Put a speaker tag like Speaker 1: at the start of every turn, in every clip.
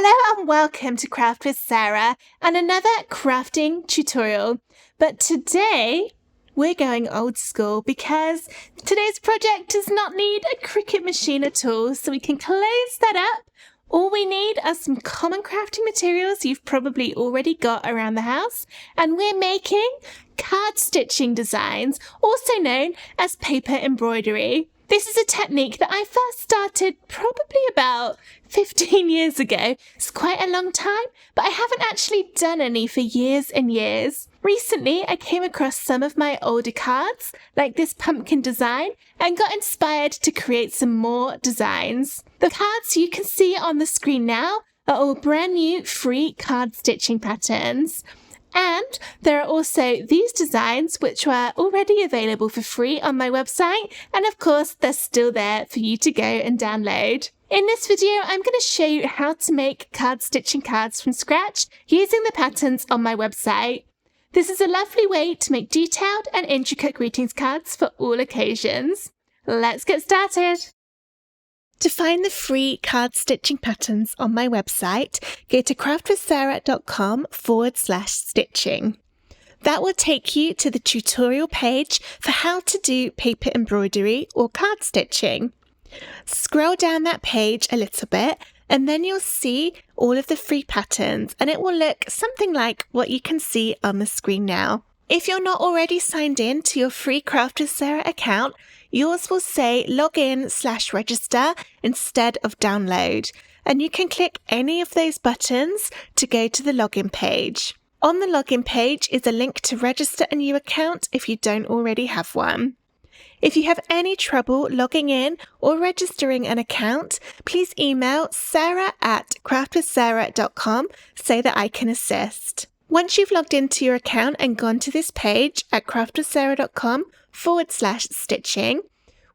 Speaker 1: Hello and welcome to Craft with Sarah and another crafting tutorial. But today we're going old school because today's project does not need a Cricut machine at all, so we can close that up. All we need are some common crafting materials you've probably already got around the house, and we're making card stitching designs, also known as paper embroidery. This is a technique that I first started probably about 15 years ago. It's quite a long time, but I haven't actually done any for years and years. Recently, I came across some of my older cards, like this pumpkin design, and got inspired to create some more designs. The cards you can see on the screen now are all brand new free card stitching patterns. And there are also these designs which were already available for free on my website, and of course they're still there for you to go and download. In this video I'm going to show you how to make card stitching cards from scratch using the patterns on my website. This is a lovely way to make detailed and intricate greetings cards for all occasions. Let's get started! To find the free card stitching patterns on my website, go to craftwithsarah.com/stitching. That will take you to the tutorial page for how to do paper embroidery or card stitching. Scroll down that page a little bit and then you'll see all of the free patterns, and it will look something like what you can see on the screen now. If you're not already signed in to your free Craft with Sarah account, yours will say login/register instead of download, and you can click any of those buttons to go to the login page. On the login page is a link to register a new account if you don't already have one. If you have any trouble logging in or registering an account, please email sarah@craftwithsarah.com so that I can assist. Once you've logged into your account and gone to this page at craftwithsarah.com/stitching,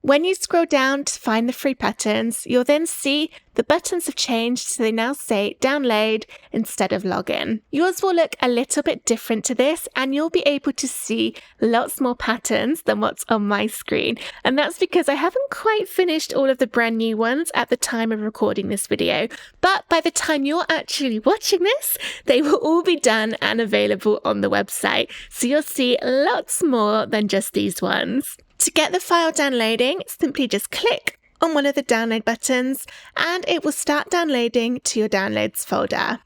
Speaker 1: when you scroll down to find the free patterns, you'll then see the buttons have changed, so they now say download instead of login. Yours will look a little bit different to this, and you'll be able to see lots more patterns than what's on my screen. And that's because I haven't quite finished all of the brand new ones at the time of recording this video. But by the time you're actually watching this, they will all be done and available on the website. So you'll see lots more than just these ones. To get the file downloading, simply just click on one of the download buttons and it will start downloading to your downloads folder.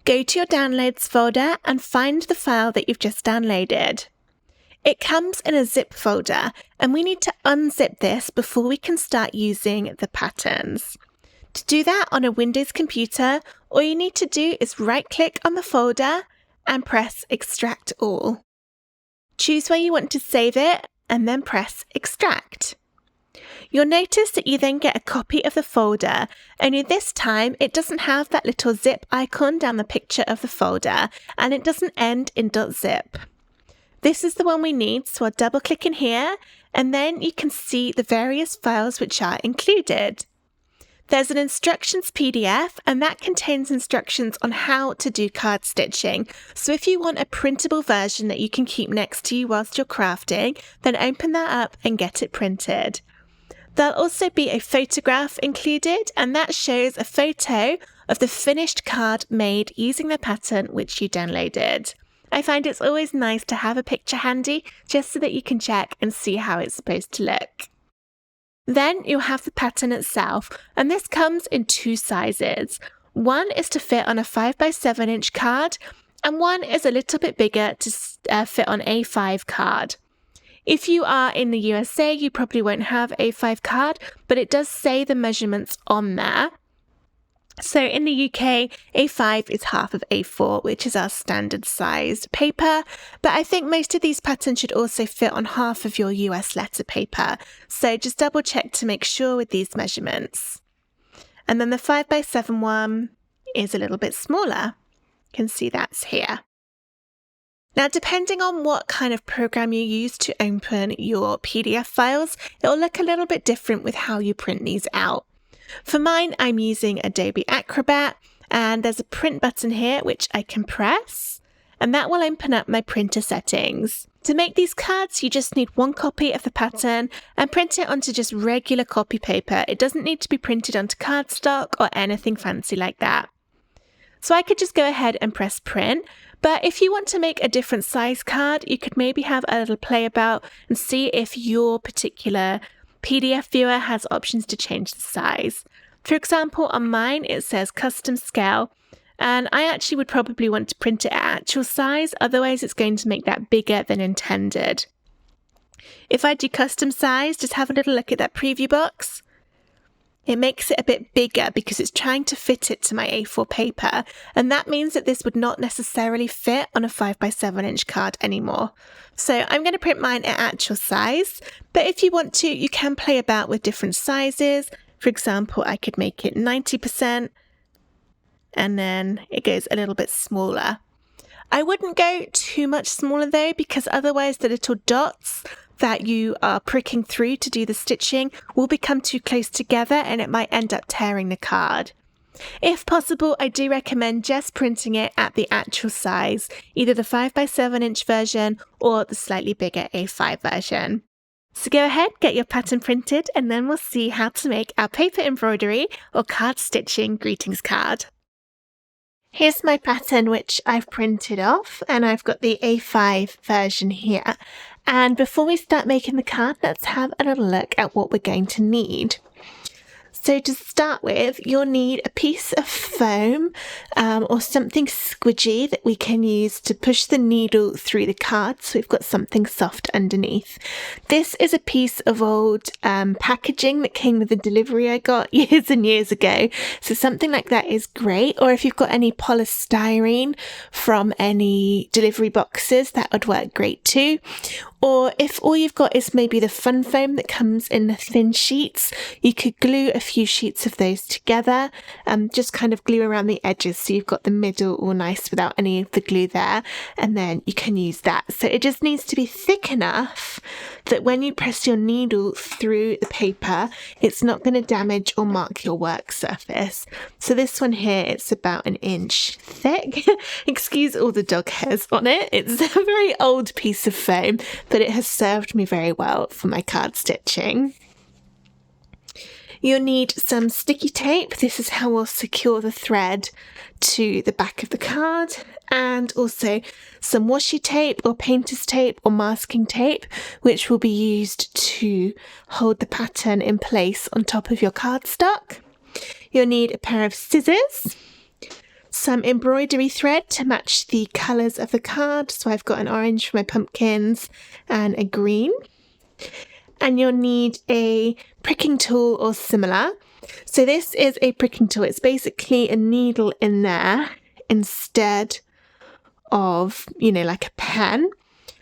Speaker 1: Go to your downloads folder and find the file that you've just downloaded. It comes in a zip folder and we need to unzip this before we can start using the patterns. To do that on a Windows computer, all you need to do is right-click on the folder and press Extract All. Choose where you want to save it and then press Extract. You'll notice that you then get a copy of the folder, only this time it doesn't have that little zip icon down the picture of the folder, and it doesn't end in .zip. This is the one we need, so I'll double click in here, and then you can see the various files which are included. There's an instructions PDF, and that contains instructions on how to do card stitching. So if you want a printable version that you can keep next to you whilst you're crafting, then open that up and get it printed. There'll also be a photograph included, and that shows a photo of the finished card made using the pattern which you downloaded. I find it's always nice to have a picture handy just so that you can check and see how it's supposed to look. Then you'll have the pattern itself, and this comes in two sizes. One is to fit on a 5x7 inch card, and one is a little bit bigger to fit on a A5 card. If you are in the USA, you probably won't have A5 card, but it does say the measurements on there. So in the UK, A5 is half of A4, which is our standard sized paper, but I think most of these patterns should also fit on half of your US letter paper. So just double check to make sure with these measurements. And then the 5x7 one is a little bit smaller. You can see that's here. Now, depending on what kind of program you use to open your PDF files, it'll look a little bit different with how you print these out. For mine, I'm using Adobe Acrobat, and there's a print button here which I can press, and that will open up my printer settings. To make these cards, you just need one copy of the pattern and print it onto just regular copy paper. It doesn't need to be printed onto cardstock or anything fancy like that. So I could just go ahead and press print. But if you want to make a different size card, you could maybe have a little play about and see if your particular PDF viewer has options to change the size. For example, on mine, it says custom scale, and I actually would probably want to print it at actual size, otherwise it's going to make that bigger than intended. If I do custom size, just have a little look at that preview box. It makes it a bit bigger because it's trying to fit it to my A4 paper, and that means that this would not necessarily fit on a 5x7 inch card anymore. So I'm going to print mine at actual size, but if you want to, you can play about with different sizes. For example, I could make it 90%, and then it goes a little bit smaller. I wouldn't go too much smaller though, because otherwise the little dots that you are pricking through to do the stitching will become too close together and it might end up tearing the card. If possible, I do recommend just printing it at the actual size, either the 5x7 inch version or the slightly bigger A5 version. So go ahead, get your pattern printed, and then we'll see how to make our paper embroidery or card stitching greetings card. Here's my pattern which I've printed off, and I've got the A5 version here. And before we start making the card, let's have a little look at what we're going to need. So to start with, you'll need a piece of foam or something squidgy that we can use to push the needle through the card, so we've got something soft underneath. This is a piece of old packaging that came with a delivery I got years and years ago, so something like that is great. Or if you've got any polystyrene from any delivery boxes, that would work great too. Or if all you've got is maybe the fun foam that comes in the thin sheets, you could glue a few sheets of those together, just kind of glue around the edges so you've got the middle all nice without any of the glue there, and then you can use that. So it just needs to be thick enough that when you press your needle through the paper, it's not going to damage or mark your work surface. So this one here, it's about 1 inch thick. Excuse all the dog hairs on it. It's a very old piece of foam, but it has served me very well for my card stitching. You'll need some sticky tape. This is how we'll secure the thread to the back of the card, and also some washi tape or painter's tape or masking tape, which will be used to hold the pattern in place on top of your cardstock. You'll need a pair of scissors, some embroidery thread to match the colours of the card. So I've got an orange for my pumpkins and a green. And you'll need a pricking tool or similar. So this is a pricking tool. It's basically a needle in there instead of, like a pen.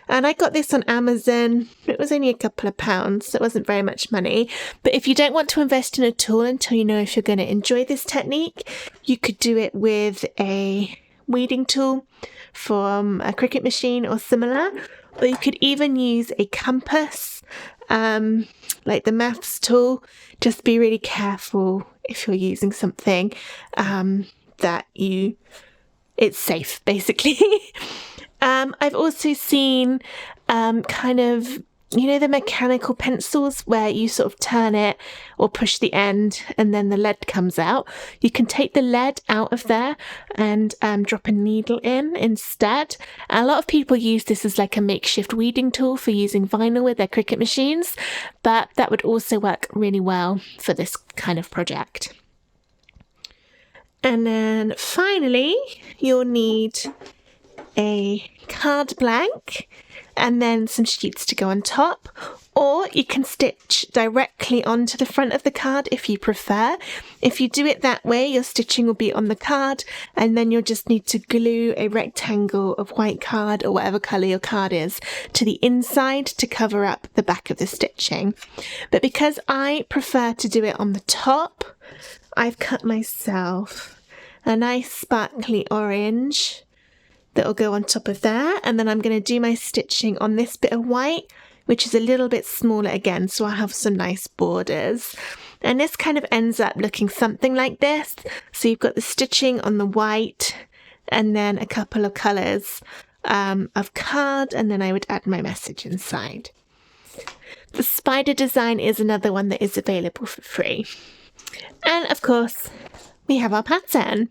Speaker 1: And I got this on Amazon. It was only a couple of pounds, so it wasn't very much money. But if you don't want to invest in a tool until you know if you're going to enjoy this technique, you could do it with a weeding tool from a Cricut machine or similar. Or you could even use a compass, like the maths tool. Just be really careful if you're using something it's safe, basically. I've also seen kind of, the mechanical pencils where you sort of turn it or push the end and then the lead comes out. You can take the lead out of there and drop a needle in instead. A lot of people use this as like a makeshift weeding tool for using vinyl with their Cricut machines, but that would also work really well for this kind of project. And then finally, you'll need a card blank and then some sheets to go on top, or you can stitch directly onto the front of the card if you prefer. If you do it that way, your stitching will be on the card, and then you'll just need to glue a rectangle of white card or whatever colour your card is to the inside to cover up the back of the stitching. But because I prefer to do it on the top, I've cut myself a nice sparkly orange that'll go on top of there, and then I'm going to do my stitching on this bit of white, which is a little bit smaller again, so I'll have some nice borders. And this kind of ends up looking something like this. So you've got the stitching on the white and then a couple of colours of card, and then I would add my message inside. The spider design is another one that is available for free. And of course, we have our pattern.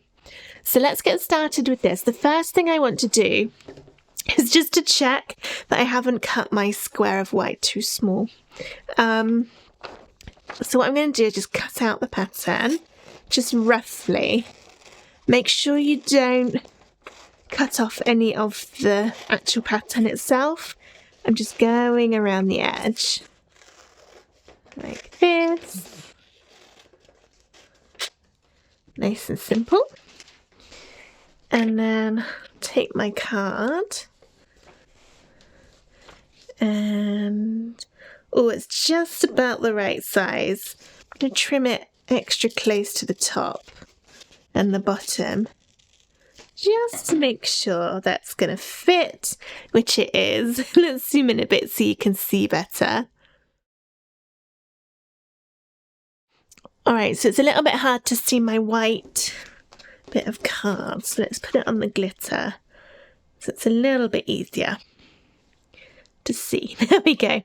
Speaker 1: So let's get started with this. The first thing I want to do is just to check that I haven't cut my square of white too small. So what I'm going to do is just cut out the pattern, just roughly. Make sure you don't cut off any of the actual pattern itself. I'm just going around the edge, like this. Nice and simple. And then take my card and, oh, it's just about the right size. I'm going to trim it extra close to the top and the bottom, just to make sure that's going to fit, which it is. Let's zoom in a bit so you can see better. Alright, so it's a little bit hard to see my white bit of card, so let's put it on the glitter so it's a little bit easier to see. There we go.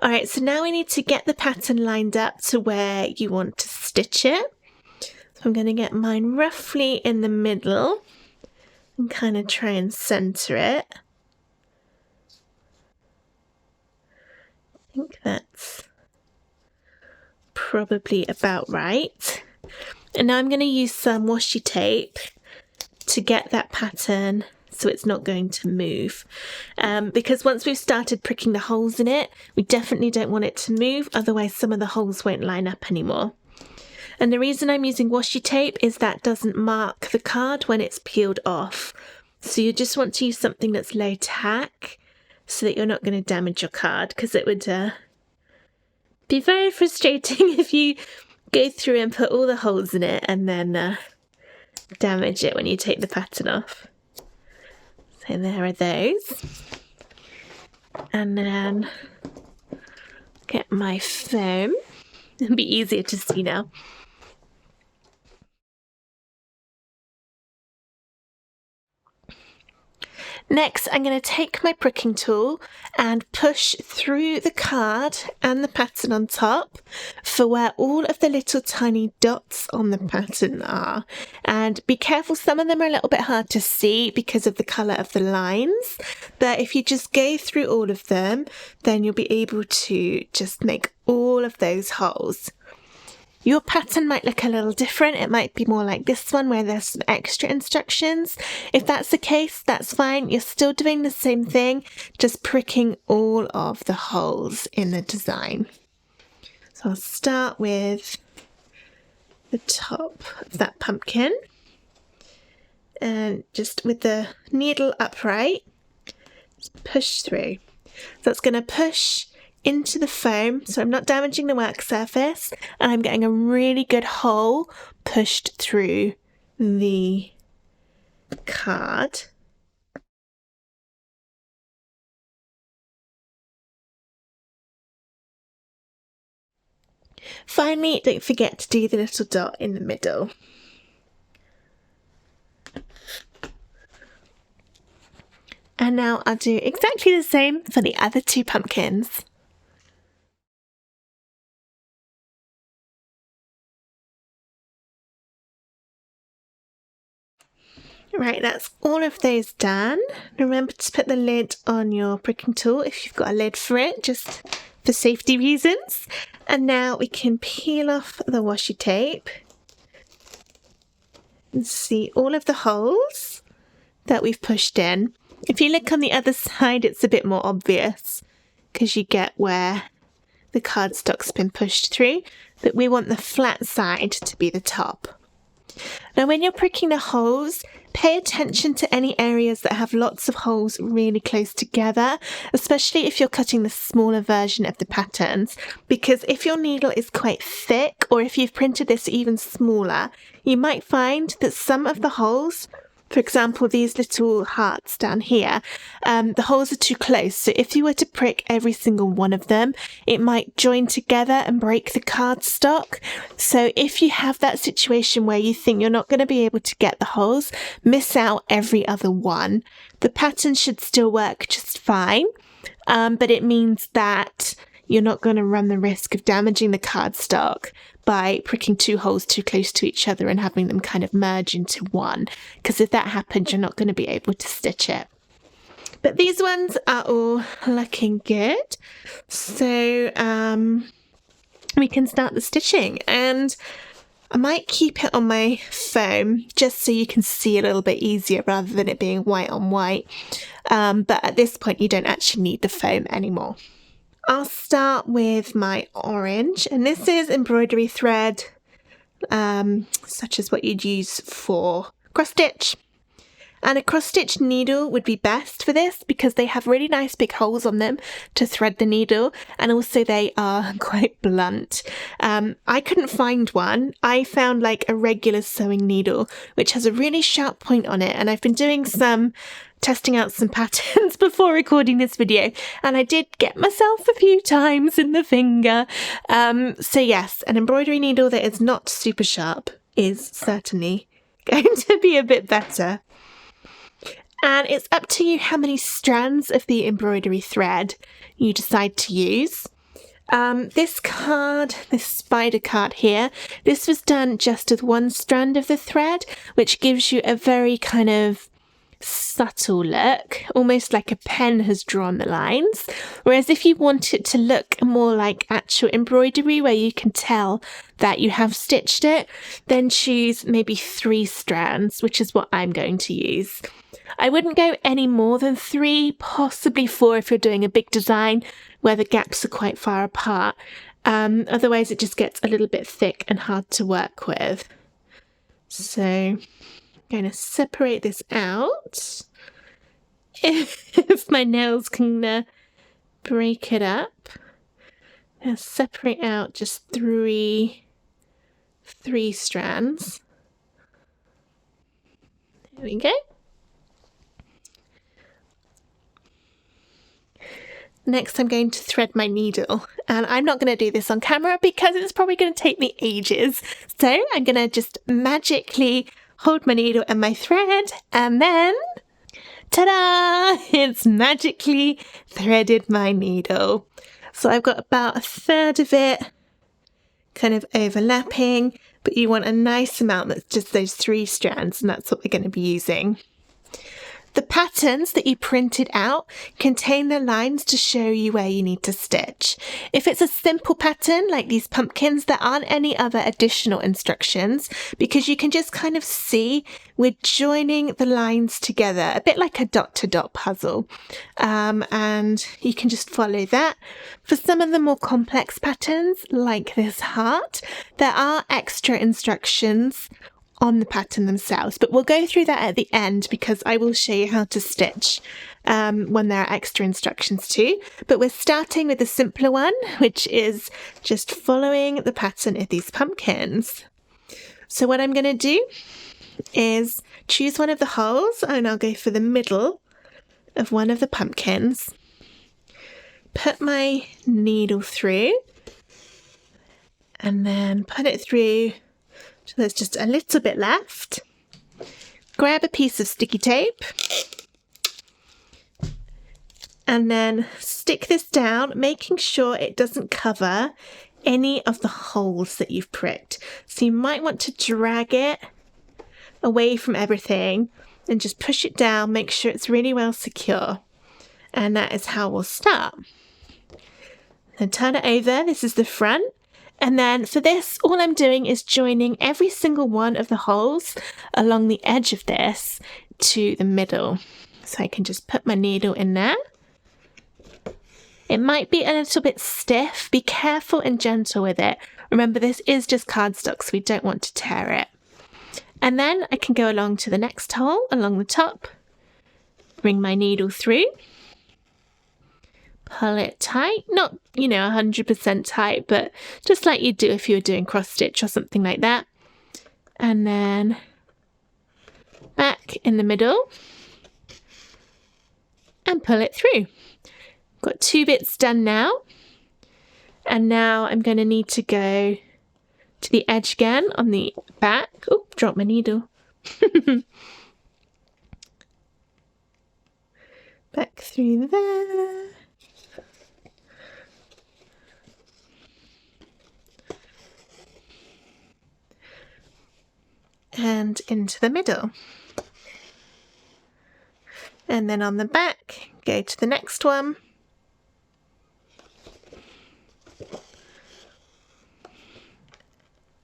Speaker 1: Alright, so now we need to get the pattern lined up to where you want to stitch it. So I'm going to get mine roughly in the middle and kind of try and center it. I think that's probably about right. And now I'm going to use some washi tape to get that pattern so it's not going to move. Because once we've started pricking the holes in it, we definitely don't want it to move, otherwise some of the holes won't line up anymore. And the reason I'm using washi tape is that doesn't mark the card when it's peeled off. So you just want to use something that's low tack so that you're not going to damage your card, because it would be very frustrating if you go through and put all the holes in it and then damage it when you take the pattern off. So there are those. And then get my foam. It'll be easier to see now. Next, I'm going to take my pricking tool and push through the card and the pattern on top for where all of the little tiny dots on the pattern are. And be careful, some of them are a little bit hard to see because of the colour of the lines, but if you just go through all of them, then you'll be able to just make all of those holes. Your pattern might look a little different. It might be more like this one where there's some extra instructions. If that's the case, that's fine. You're still doing the same thing, just pricking all of the holes in the design. So I'll start with the top of that pumpkin and just with the needle upright, just push through. So it's going to push into the foam, so I'm not damaging the work surface, and I'm getting a really good hole pushed through the card. Finally, don't forget to do the little dot in the middle. And now I'll do exactly the same for the other two pumpkins. Right, that's all of those done. Remember to put the lid on your pricking tool if you've got a lid for it, just for safety reasons. And now we can peel off the washi tape and see all of the holes that we've pushed in. If you look on the other side, it's a bit more obvious because you get where the cardstock's been pushed through, but we want the flat side to be the top. Now when you're pricking the holes, pay attention to any areas that have lots of holes really close together, especially if you're cutting the smaller version of the patterns, because if your needle is quite thick or if you've printed this even smaller, you might find that some of the holes, for example, these little hearts down here, the holes are too close. So if you were to prick every single one of them, it might join together and break the cardstock. So if you have that situation where you think you're not going to be able to get the holes, miss out every other one. The pattern should still work just fine, but it means that you're not going to run the risk of damaging the cardstock by pricking 2 holes too close to each other and having them kind of merge into one, because if that happens, you're not going to be able to stitch it. But these ones are all looking good. So we can start the stitching, and I might keep it on my foam just so you can see a little bit easier rather than it being white on white. But at this point, you don't actually need the foam anymore. I'll start with my orange, and this is embroidery thread, such as what you'd use for cross stitch. And a cross stitch needle would be best for this because they have really nice big holes on them to thread the needle, and also they are quite blunt. I couldn't find one. I found like a regular sewing needle which has a really sharp point on it, and I've been doing some testing out some patterns before recording this video, and I did get myself a few times in the finger. So yes, an embroidery needle that is not super sharp is certainly going to be a bit better. And it's up to you how many strands of the embroidery thread you decide to use. This card, this spider card here, this was done just with 1 strand of the thread, which gives you a very kind of subtle look, almost like a pen has drawn the lines. Whereas if you want it to look more like actual embroidery where you can tell that you have stitched it, then choose maybe 3 strands, which is what I'm going to use. I wouldn't go any more than 3, possibly 4 if you're doing a big design where the gaps are quite far apart. Otherwise it just gets a little bit thick and hard to work with. So I'm going to separate this out. If my nails can break it up. I'll separate out just three strands. There we go. Next, I'm going to thread my needle, and I'm not going to do this on camera because it's probably going to take me ages. So I'm going to just magically hold my needle and my thread, and then, ta-da! It's magically threaded my needle. So I've got about 1/3 of it kind of overlapping, but you want a nice amount that's just those 3 strands, and that's what we're going to be using. The patterns that you printed out contain the lines to show you where you need to stitch. If it's a simple pattern like these pumpkins, there aren't any other additional instructions because you can just kind of see we're joining the lines together, a bit like a dot-to-dot puzzle. And you can just follow that. For some of the more complex patterns, like this heart, there are extra instructions on the pattern themselves, but we'll go through that at the end because I will show you how to stitch when there are extra instructions too. But we're starting with the simpler one, which is just following the pattern of these pumpkins. So what I'm going to do is choose one of the holes, and I'll go for the middle of one of the pumpkins, put my needle through, and then put it through so there's just a little bit left. Grab a piece of sticky tape and then stick this down, making sure it doesn't cover any of the holes that you've pricked. So you might want to drag it away from everything and just push it down, make sure it's really well secure. And that is how we'll start. Then turn it over. This is the front. And then for this, all I'm doing is joining every single one of the holes along the edge of this to the middle. So I can just put my needle in there. It might be a little bit stiff. Be careful and gentle with it. Remember, this is just cardstock, so we don't want to tear it. And then I can go along to the next hole along the top, bring my needle through, pull it tight, not, 100% tight, but just like you'd do if you were doing cross stitch or something like that. And then back in the middle and pull it through. Got 2 bits done now. And now I'm going to need to go to the edge again on the back. Oh, dropped my needle. Back through there. and into the middle. And then on the back, go to the next one.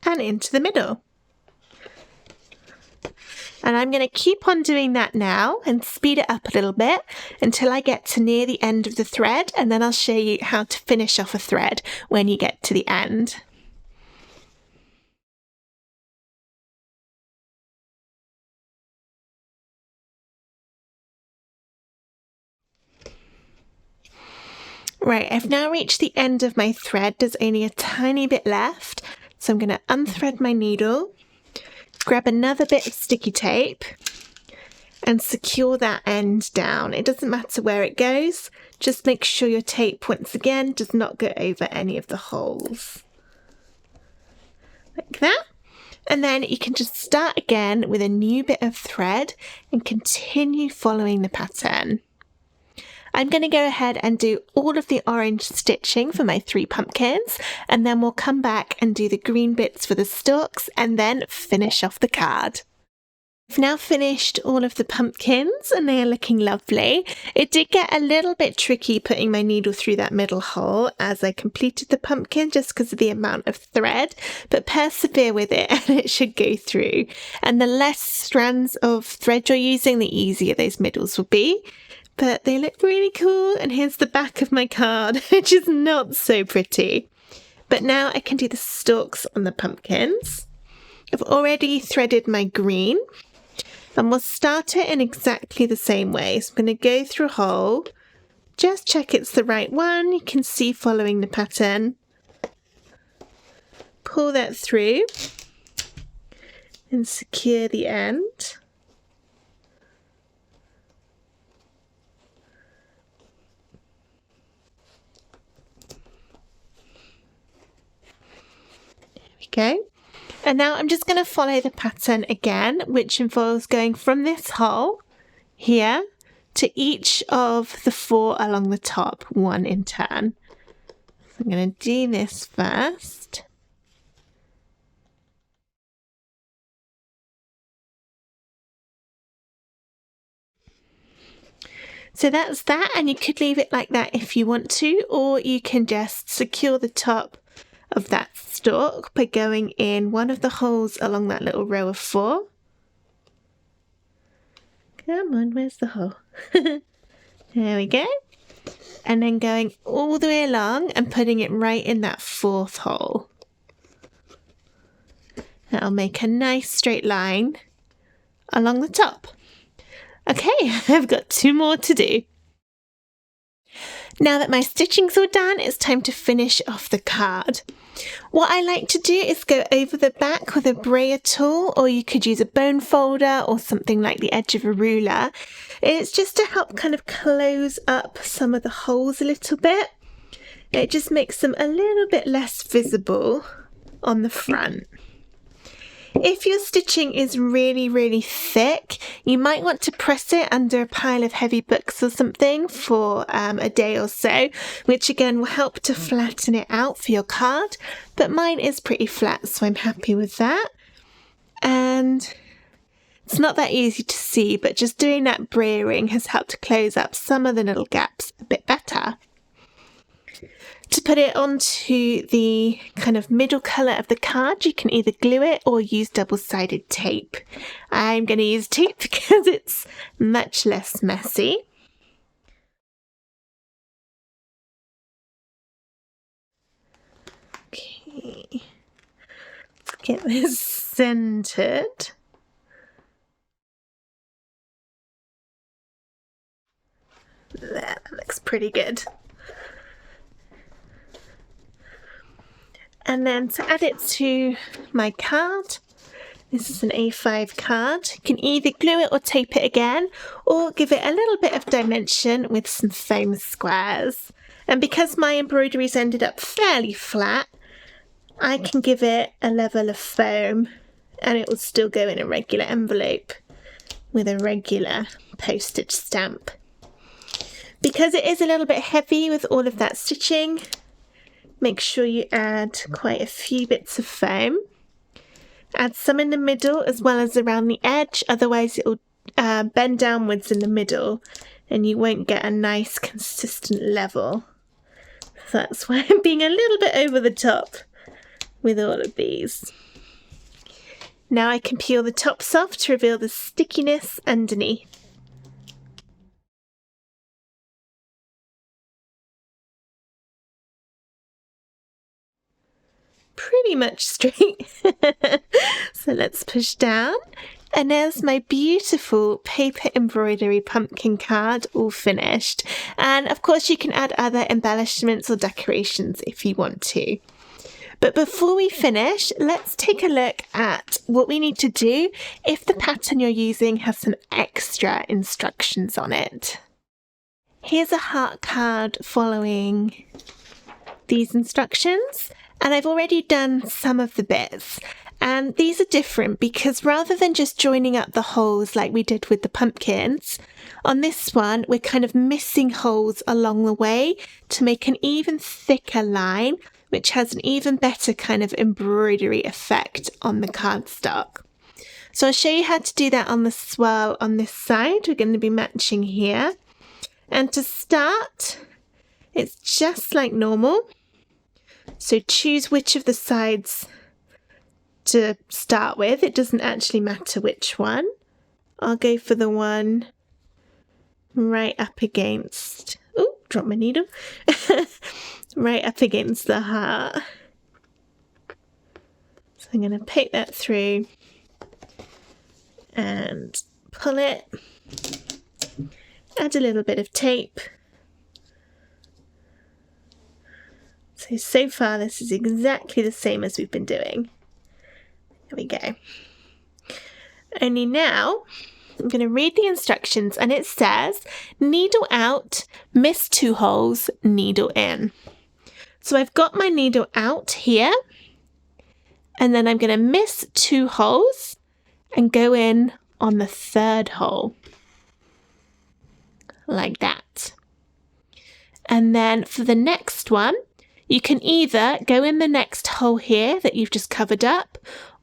Speaker 1: And into the middle. And I'm going to keep on doing that now and speed it up a little bit until I get to near the end of the thread, and then I'll show you how to finish off a thread when you get to the end. Right, I've now reached the end of my thread. There's only a tiny bit left, so I'm going to unthread my needle, grab another bit of sticky tape and secure that end down. It doesn't matter where it goes, just make sure your tape once again does not go over any of the holes. Like that. And then you can just start again with a new bit of thread and continue following the pattern. I'm going to go ahead and do all of the orange stitching for my 3 pumpkins, and then we'll come back and do the green bits for the stalks and then finish off the card. I've now finished all of the pumpkins and they are looking lovely. It did get a little bit tricky putting my needle through that middle hole as I completed the pumpkin just because of the amount of thread, but persevere with it and it should go through. And the less strands of thread you're using, the easier those middles will be. But they look really cool, and here's the back of my card, which is not so pretty. But now I can do the stalks on the pumpkins. I've already threaded my green, and we'll start it in exactly the same way. So I'm going to go through a hole, just check it's the right one. You can see following the pattern. Pull that through and secure the end. Okay, and now I'm just going to follow the pattern again, which involves going from this hole here to each of the 4 along the top, one in turn. So I'm going to do this first. So that's that, and you could leave it like that if you want to, or you can just secure the top of that stalk by going in one of the holes along that little row of 4. Come on, where's the hole? There we go. And then going all the way along and putting it right in that 4th hole. That'll make a nice straight line along the top. Okay, I've got 2 more to do. Now that my stitching's all done, it's time to finish off the card. What I like to do is go over the back with a brayer tool, or you could use a bone folder or something like the edge of a ruler. It's just to help kind of close up some of the holes a little bit. It just makes them a little bit less visible on the front. If your stitching is really, really thick, you might want to press it under a pile of heavy books or something for a day or so, which again will help to flatten it out for your card. But mine is pretty flat, so I'm happy with that. And it's not that easy to see, but just doing that brayering has helped to close up some of the little gaps a bit better. To put it onto the kind of middle colour of the card, you can either glue it or use double-sided tape. I'm going to use tape because it's much less messy. Okay, let's get this centred. There, that looks pretty good. And then to add it to my card, this is an A5 card. You can either glue it or tape it again, or give it a little bit of dimension with some foam squares. And because my embroideries ended up fairly flat, I can give it a level of foam and it will still go in a regular envelope with a regular postage stamp. Because it is a little bit heavy with all of that stitching, make sure you add quite a few bits of foam. Add some in the middle as well as around the edge, otherwise it will bend downwards in the middle and you won't get a nice consistent level. So that's why I'm being a little bit over the top with all of these. Now I can peel the tops off to reveal the stickiness underneath. Pretty much straight. So let's push down, and there's my beautiful paper embroidery pumpkin card all finished. And of course you can add other embellishments or decorations if you want to. But before we finish, let's take a look at what we need to do if the pattern you're using has some extra instructions on it. Here's a heart card following these instructions, and I've already done some of the bits. And these are different because rather than just joining up the holes like we did with the pumpkins, on this one we're kind of missing holes along the way to make an even thicker line, which has an even better kind of embroidery effect on the cardstock. So I'll show you how to do that on the swirl on this side. We're going to be matching here. And to start, it's just like normal. So choose which of the sides to start with. It doesn't actually matter which one. I'll go for the one right up against, oh, drop my needle, right up against the heart. So I'm going to poke that through and pull it, add a little bit of tape. So far this is exactly the same as we've been doing. There we go. Only now I'm going to read the instructions, and it says needle out, miss 2 holes, needle in. So I've got my needle out here, and then I'm going to miss 2 holes and go in on the 3rd hole, like that. And then for the next one, you can either go in the next hole here that you've just covered up,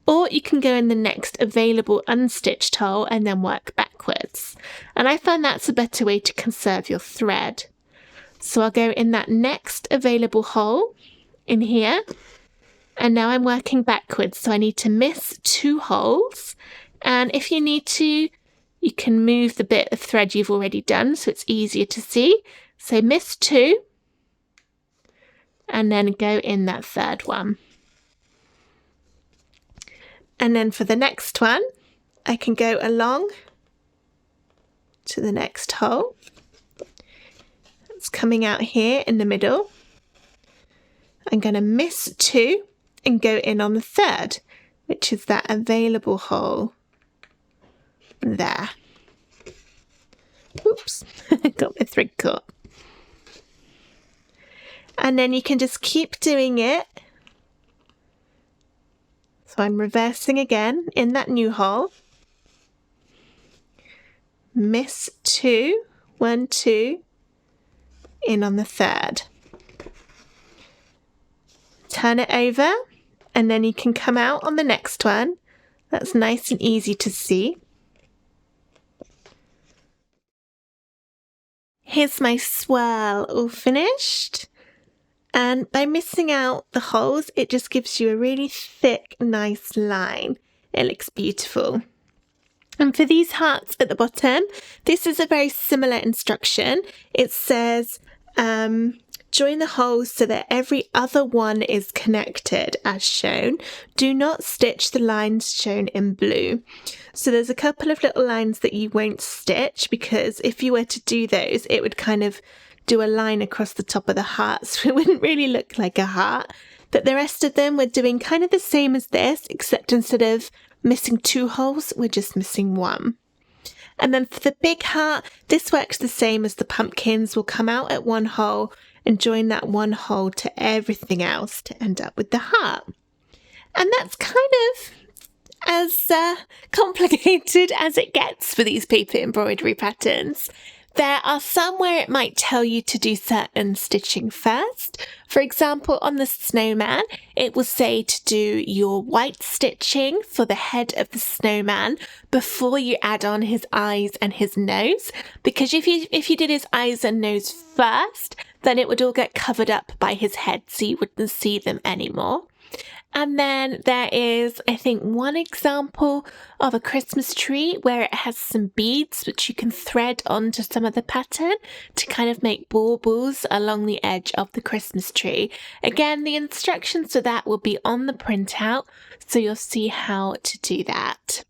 Speaker 1: or you can go in the next available unstitched hole and then work backwards. And I find that's a better way to conserve your thread. So I'll go in that next available hole in here, and now I'm working backwards. So I need to miss 2 holes, and if you need to, you can move the bit of thread you've already done so it's easier to see. So miss 2, and then go in that 3rd one. And then for the next one, I can go along to the next hole. It's coming out here in the middle. I'm going to miss 2 and go in on the 3rd, which is that available hole there. Oops, got my thread caught. And then you can just keep doing it. So I'm reversing again in that new hole. Miss 2, 1, 2, in on the 3rd. Turn it over, and then you can come out on the next one. That's nice and easy to see. Here's my swirl all finished. And by missing out the holes, it just gives you a really thick, nice line. It looks beautiful. And for these hearts at the bottom, this is a very similar instruction. It says, join the holes so that every other one is connected as shown. Do not stitch the lines shown in blue. So there's a couple of little lines that you won't stitch, because if you were to do those, it would kind of do a line across the top of the heart, so it wouldn't really look like a heart. But the rest of them we're doing kind of the same as this, except instead of missing 2 holes, we're just missing 1. And then for the big heart, this works the same as the pumpkins. We'll come out at 1 hole and join that 1 hole to everything else to end up with the heart. And that's kind of as complicated as it gets for these paper embroidery patterns. There are some where it might tell you to do certain stitching first. For example, on the snowman, it will say to do your white stitching for the head of the snowman before you add on his eyes and his nose. Because if you did his eyes and nose first, then it would all get covered up by his head, so you wouldn't see them anymore. And then there is, I think, one example of a Christmas tree where it has some beads which you can thread onto some of the pattern to kind of make baubles along the edge of the Christmas tree. Again, the instructions for that will be on the printout, so you'll see how to do that.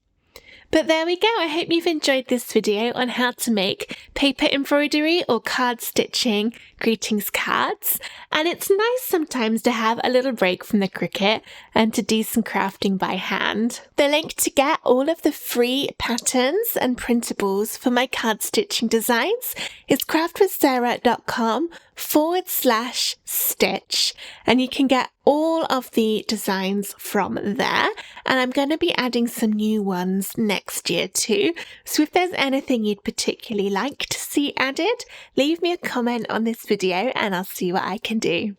Speaker 1: But there we go. I hope you've enjoyed this video on how to make paper embroidery or card stitching greetings cards. And it's nice sometimes to have a little break from the Cricut and to do some crafting by hand. The link to get all of the free patterns and printables for my card stitching designs is craftwithsarah.com/stitch, and you can get all of the designs from there. And I'm going to be adding some new ones next year too. So if there's anything you'd particularly like to see added, leave me a comment on this video and I'll see what I can do.